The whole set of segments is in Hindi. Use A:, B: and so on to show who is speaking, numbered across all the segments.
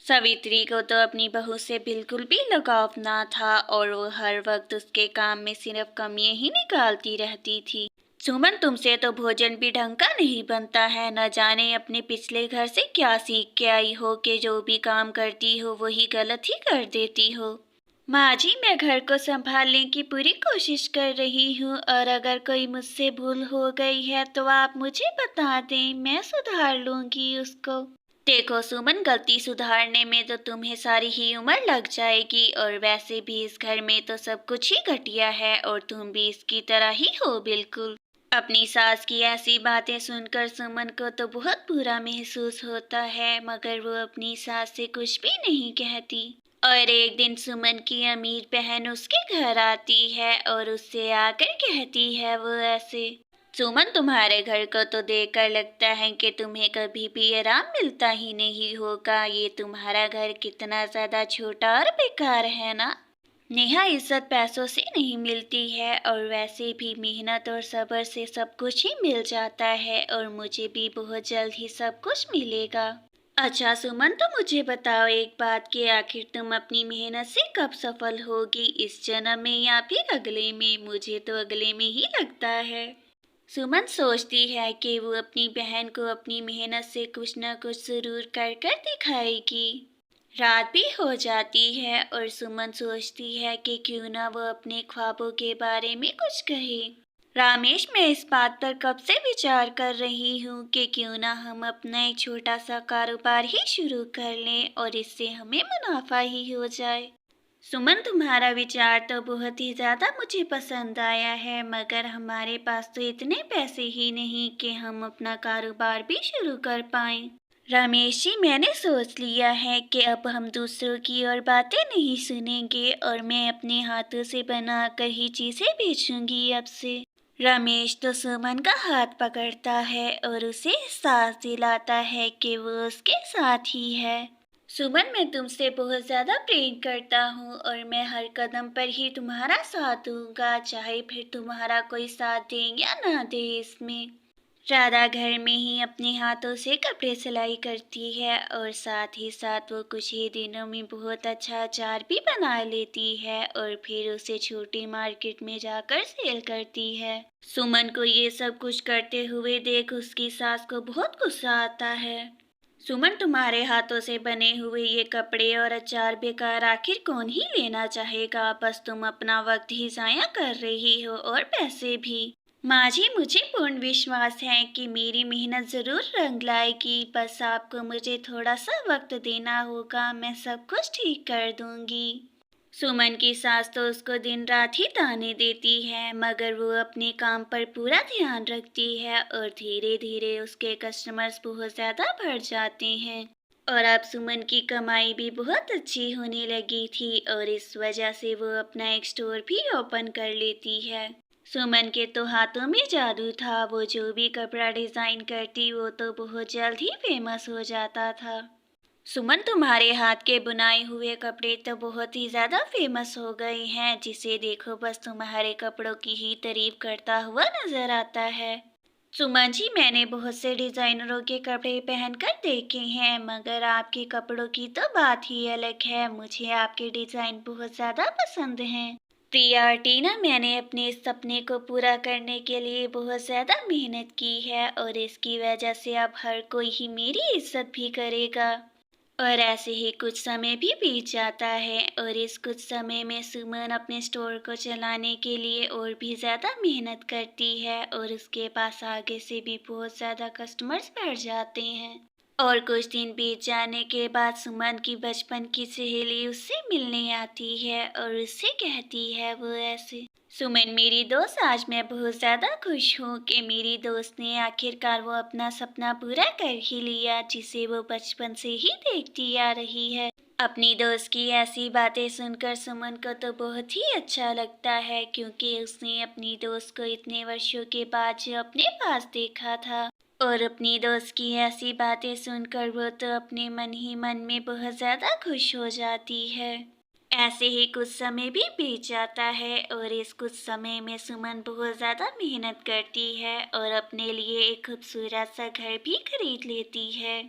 A: सावित्री को तो अपनी बहू से बिल्कुल भी लगाव ना था और वो हर वक्त उसके काम में सिर्फ कमियां ही निकालती रहती थी। सुमन, तुमसे तो भोजन भी ढंग का नहीं बनता है। न जाने अपने पिछले घर से क्या सीख के आई हो कि जो भी काम करती हो वही गलत ही कर देती हो। माँ जी, मैं घर को संभालने की पूरी कोशिश कर रही हूँ और अगर कोई मुझसे भूल हो गई है तो आप मुझे बता दें, मैं सुधार लूंगी उसको। देखो सुमन, गलती सुधारने में तो तुम्हें सारी ही उम्र लग जाएगी और वैसे भी इस घर में तो सब कुछ ही घटिया है और तुम भी इसकी तरह ही हो बिल्कुल। अपनी सास की ऐसी बातें सुनकर सुमन को तो बहुत बुरा महसूस होता है, मगर वो अपनी सास से कुछ भी नहीं कहती। और एक दिन सुमन की अमीर बहन उसके घर आती है और उससे आकर कहती है वो ऐसे, सुमन, तुम्हारे घर को तो देखकर लगता है कि तुम्हें कभी भी आराम मिलता ही नहीं होगा। ये तुम्हारा घर कितना ज्यादा छोटा और बेकार है ना। नेहा, इज्जत पैसों से नहीं मिलती है और वैसे भी मेहनत और सब्र से सब कुछ ही मिल जाता है और मुझे भी बहुत जल्द ही सब कुछ मिलेगा। अच्छा सुमन, तो मुझे बताओ एक बात कि आखिर तुम अपनी मेहनत से कब सफल होगी, इस जन्म में या फिर अगले में? मुझे तो अगले में ही लगता है। सुमन सोचती है कि वो अपनी बहन को अपनी मेहनत से कुछ न कुछ जरूर कर कर दिखाएगी। रात भी हो जाती है और सुमन सोचती है कि क्यों ना वो अपने ख्वाबों के बारे में कुछ कहे। रामेश, मैं इस बात पर कब से विचार कर रही हूँ कि क्यों ना हम अपना एक छोटा सा कारोबार ही शुरू कर लें और इससे हमें मुनाफा ही हो जाए। सुमन, तुम्हारा विचार तो बहुत ही ज्यादा मुझे पसंद आया है, मगर हमारे पास तो इतने पैसे ही नहीं कि हम अपना कारोबार भी शुरू कर पाएं। रमेश जी, मैंने सोच लिया है कि अब हम दूसरों की और बातें नहीं सुनेंगे और मैं अपने हाथों से बनाकर ही चीजें बेचूंगी अब से। रमेश तो सुमन का हाथ पकड़ता है और उसे एहसास दिलाता है कि वो उसके साथ ही है। सुमन, मैं तुमसे बहुत ज्यादा प्रेम करता हूँ और मैं हर कदम पर ही तुम्हारा साथ दूंगा, चाहे फिर तुम्हारा कोई साथ दे या ना दे इसमें। राधा घर में ही अपने हाथों से कपड़े सिलाई करती है और साथ ही साथ वो कुछ ही दिनों में बहुत अच्छा अचार भी बना लेती है और फिर उसे छोटी मार्केट में जाकर सेल करती है। सुमन को ये सब कुछ करते हुए देख उसकी सास को बहुत गुस्सा आता है। सुमन, तुम्हारे हाथों से बने हुए ये कपड़े और अचार बेकार आखिर कौन ही लेना चाहेगा? बस तुम अपना वक्त ही जाया कर रही हो और पैसे भी। माँ जी, मुझे पूर्ण विश्वास है कि मेरी मेहनत जरूर रंग लाएगी। बस आपको मुझे थोड़ा सा वक्त देना होगा, मैं सब कुछ ठीक कर दूंगी। सुमन की सास तो उसको दिन रात ही ताने देती है, मगर वो अपने काम पर पूरा ध्यान रखती है और धीरे धीरे उसके कस्टमर्स बहुत ज्यादा बढ़ जाते हैं। और अब सुमन की कमाई भी बहुत अच्छी होने लगी थी और इस वजह से वो अपना एक स्टोर भी ओपन कर लेती है। सुमन के तो हाथों में जादू था, वो जो भी कपड़ा डिजाइन करती वो तो बहुत जल्द ही फेमस हो जाता था। सुमन, तुम्हारे हाथ के बुनाए हुए कपड़े तो बहुत ही ज्यादा फेमस हो गए हैं, जिसे देखो बस तुम्हारे कपड़ों की ही तारीफ करता हुआ नजर आता है। सुमन जी, मैंने बहुत से डिजाइनरों के कपड़े पहनकर देखे हैं, मगर आपके कपड़ों की तो बात ही अलग है। मुझे आपके डिजाइन बहुत ज्यादा पसंद हैं। प्रिया और टीना, मैंने अपने इस सपने को पूरा करने के लिए बहुत ज्यादा मेहनत की है और इसकी वजह से अब हर कोई ही मेरी इज्जत भी करेगा। और ऐसे ही कुछ समय भी बीत जाता है और इस कुछ समय में सुमन अपने स्टोर को चलाने के लिए और भी ज़्यादा मेहनत करती है और उसके पास आगे से भी बहुत ज़्यादा कस्टमर्स बढ़ जाते हैं। और कुछ दिन बीत जाने के बाद सुमन की बचपन की सहेली उससे मिलने आती है और उससे कहती है वो ऐसे, सुमन मेरी दोस्त, आज मैं बहुत ज़्यादा खुश हूँ कि मेरी दोस्त ने आखिरकार वो अपना सपना पूरा कर ही लिया जिसे वो बचपन से ही देखती आ रही है। अपनी दोस्त की ऐसी बातें सुनकर सुमन को तो बहुत ही अच्छा लगता है, क्योंकि उसने अपनी दोस्त को इतने वर्षों के बाद जो अपने पास देखा था। और अपनी दोस्त की ऐसी बातें सुनकर वो तो अपने मन ही मन में बहुत ज़्यादा खुश हो जाती है। ऐसे ही कुछ समय भी बीत जाता है और इस कुछ समय में सुमन बहुत ज़्यादा मेहनत करती है और अपने लिए एक खूबसूरत सा घर भी खरीद लेती है।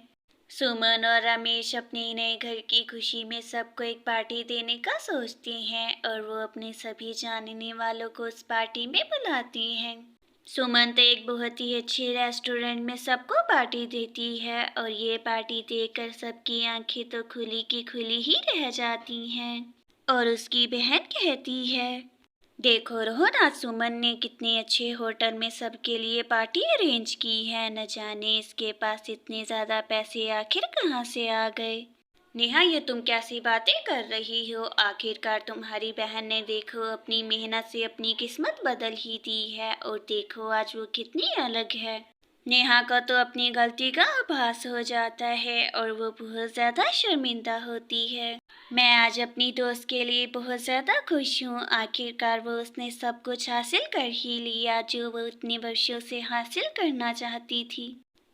A: सुमन और रमेश अपने नए घर की खुशी में सबको एक पार्टी देने का सोचते हैं और वो अपने सभी जानने वालों को उस पार्टी में बुलाते हैं। सुमन तो एक बहुत ही अच्छे रेस्टोरेंट में सबको पार्टी देती है और ये पार्टी देखकर सबकी आंखें तो खुली की खुली ही रह जाती हैं। और उसकी बहन कहती है, देखो रोहन, आज सुमन ने कितने अच्छे होटल में सबके लिए पार्टी अरेंज की है। न जाने इसके पास इतने ज्यादा पैसे आखिर कहाँ से आ गए। नेहा, ये तुम कैसी बातें कर रही हो? आखिरकार तुम्हारी बहन ने देखो अपनी मेहनत से अपनी किस्मत बदल ही दी है और देखो आज वो कितनी अलग है। नेहा को तो अपनी गलती का आभास हो जाता है और वो बहुत ज्यादा शर्मिंदा होती है। मैं आज अपनी दोस्त के लिए बहुत ज़्यादा खुश हूँ। आखिरकार वो उसने सब कुछ हासिल कर ही लिया जो वो इतने वर्षों से हासिल करना चाहती थी।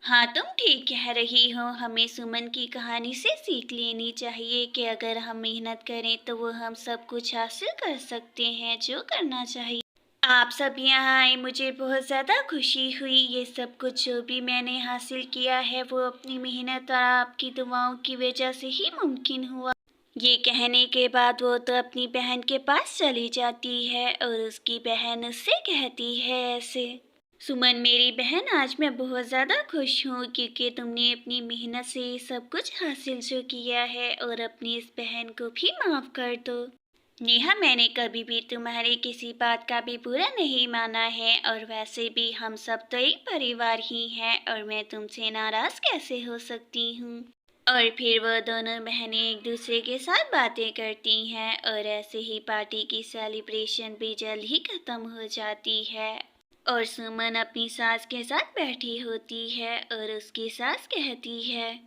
A: हाँ, तुम ठीक कह रही हो। हमें सुमन की कहानी से सीख लेनी चाहिए कि अगर हम मेहनत करें तो वो हम सब कुछ हासिल कर सकते हैं जो करना चाहिए। आप सब यहाँ आए, मुझे बहुत ज़्यादा खुशी हुई। ये सब कुछ जो भी मैंने हासिल किया है वो अपनी मेहनत और आपकी दुआओं की वजह से ही मुमकिन हुआ। ये कहने के बाद वो तो अपनी बहन के पास चली जाती है और उसकी बहन उससे कहती है ऐसे, सुमन मेरी बहन, आज मैं बहुत ज़्यादा खुश हूँ क्योंकि तुमने अपनी मेहनत से ये सब कुछ हासिल जो किया है और अपनी इस बहन को भी माफ़ कर दो। नेहा, मैंने कभी भी तुम्हारी किसी बात का भी बुरा नहीं माना है और वैसे भी हम सब तो एक परिवार ही हैं और मैं तुमसे नाराज़ कैसे हो सकती हूँ। और फिर वो दोनों बहनें एक दूसरे के साथ बातें करती हैं और ऐसे ही पार्टी की सेलिब्रेशन भी जल्द ही खत्म हो जाती है। और सुमन अपनी सास के साथ बैठी होती है और उसकी सास कहती है,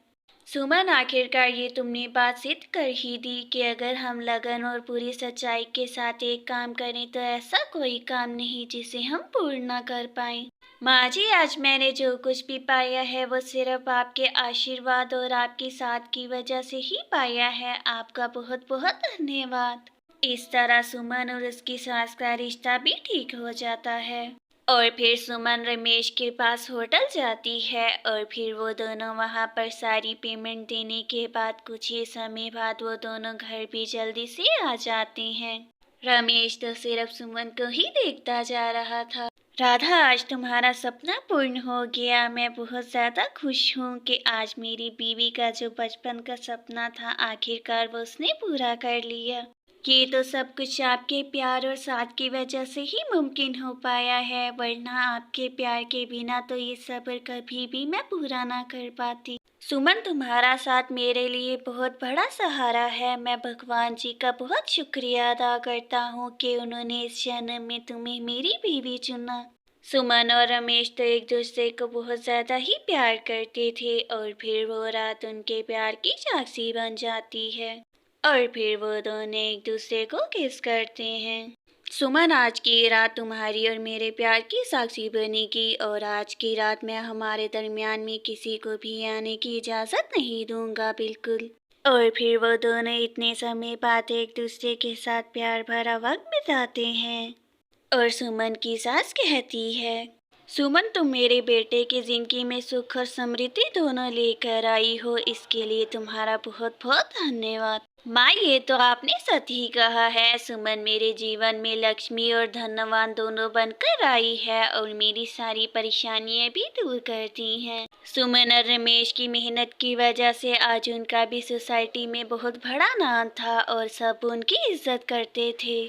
A: सुमन, आखिरकार ये तुमने बात सिद्ध कर ही दी कि अगर हम लगन और पूरी सच्चाई के साथ एक काम करें तो ऐसा कोई काम नहीं जिसे हम पूर्ण ना कर पाएं। माँ जी, आज मैंने जो कुछ भी पाया है वो सिर्फ आपके आशीर्वाद और आपके साथ की वजह से ही पाया है। आपका बहुत बहुत धन्यवाद। इस तरह सुमन और उसकी सास का रिश्ता भी ठीक हो जाता है। और फिर सुमन रमेश के पास होटल जाती है और फिर वो दोनों वहाँ पर सारी पेमेंट देने के बाद कुछ ही समय बाद वो दोनों घर भी जल्दी से आ जाते हैं। रमेश तो सिर्फ सुमन को ही देखता जा रहा था। राधा, आज तुम्हारा सपना पूर्ण हो गया। मैं बहुत ज़्यादा खुश हूँ कि आज मेरी बीवी का जो बचपन का सपना था आखिरकार वो उसने पूरा कर लिया। ये तो सब कुछ आपके प्यार और साथ की वजह से ही मुमकिन हो पाया है, वरना आपके प्यार के बिना तो ये सब्र कभी भी मैं पूरा ना कर पाती। सुमन, तुम्हारा साथ मेरे लिए बहुत बड़ा सहारा है। मैं भगवान जी का बहुत शुक्रिया अदा करता हूँ कि उन्होंने इस जन्म में तुम्हें मेरी बीवी चुना। सुमन और रमेश तो एक दूसरे को बहुत ज़्यादा ही प्यार करते थे और फिर वो रात उनके प्यार की साक्षी बन जाती है और फिर वो दोनों एक दूसरे को किस करते हैं। सुमन, आज की रात तुम्हारी और मेरे प्यार की साक्षी बनेगी और आज की रात मैं हमारे दरमियान में किसी को भी आने की इजाज़त नहीं दूंगा, बिल्कुल। और फिर वो दोनों इतने समय बाद एक दूसरे के साथ प्यार भरा वक्त बिताते हैं। और सुमन की सास कहती है, सुमन, तुम मेरे बेटे की जिंदगी में सुख और समृद्धि दोनों लेकर आई हो, इसके लिए तुम्हारा बहुत बहुत धन्यवाद। माँ, ये तो आपने सच ही कहा है। सुमन मेरे जीवन में लक्ष्मी और धनवान दोनों बनकर आई है और मेरी सारी परेशानियाँ भी दूर करती हैं। सुमन और रमेश की मेहनत की वजह से आज उनका भी सोसाइटी में बहुत बड़ा नाम था और सब उनकी इज्जत करते थे।